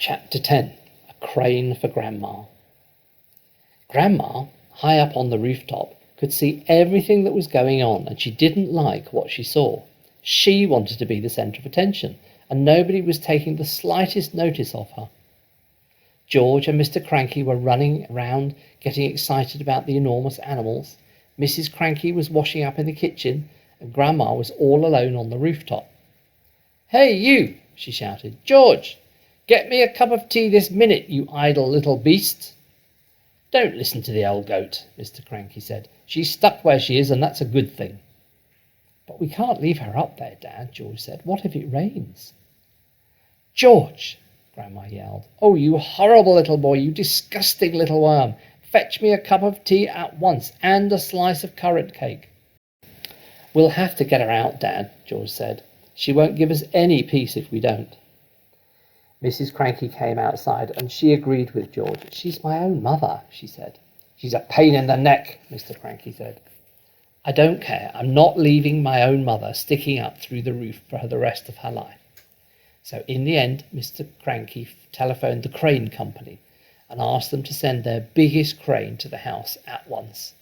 Chapter 10. A Crane for Grandma. Grandma, high up on the rooftop, could see everything that was going on, and she didn't like what she saw. She wanted to be the centre of attention, and nobody was taking the slightest notice of her. George and Mr. Cranky were running around, getting excited about the enormous animals. Mrs. Cranky was washing up in the kitchen, and Grandma was all alone on the rooftop. "Hey, you!" she shouted. "George! Get me a cup of tea this minute, you idle little beast!" "Don't listen to the old goat," Mr. Cranky said. "She's stuck where she is, and that's a good thing." "But we can't leave her up there, Dad," George said. "What if it rains?" "George!" Grandma yelled. "Oh, you horrible little boy, you disgusting little worm. Fetch me a cup of tea at once, and a slice of currant cake." "We'll have to get her out, Dad," George said. "She won't give us any peace if we don't." Mrs. Cranky came outside, and she agreed with George. "She's my own mother," she said. "She's a pain in the neck," Mr. Cranky said. "I don't care. I'm not leaving my own mother sticking up through the roof for the rest of her life." So in the end, Mr. Cranky telephoned the crane company and asked them to send their biggest crane to the house at once.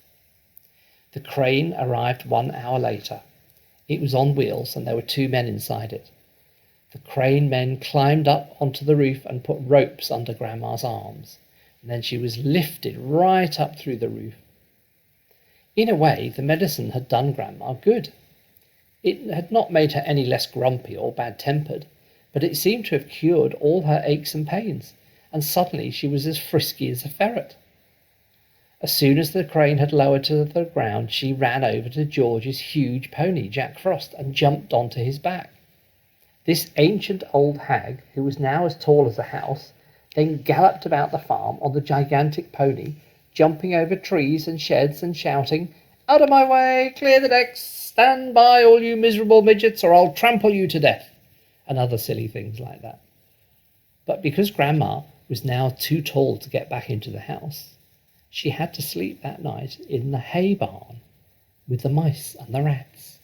The crane arrived 1 hour later. It was on wheels, and there were 2 men inside it. The crane men climbed up onto the roof and put ropes under Grandma's arms, and then she was lifted right up through the roof. In a way, the medicine had done Grandma good. It had not made her any less grumpy or bad-tempered, but it seemed to have cured all her aches and pains, and suddenly she was as frisky as a ferret. As soon as the crane had lowered to the ground, she ran over to George's huge pony, Jack Frost, and jumped onto his back. This ancient old hag, who was now as tall as a house, then galloped about the farm on the gigantic pony, jumping over trees and sheds and shouting, "Out of my way! Clear the decks! Stand by, all you miserable midgets, or I'll trample you to death!" and other silly things like that. But because Grandma was now too tall to get back into the house, she had to sleep that night in the hay barn with the mice and the rats.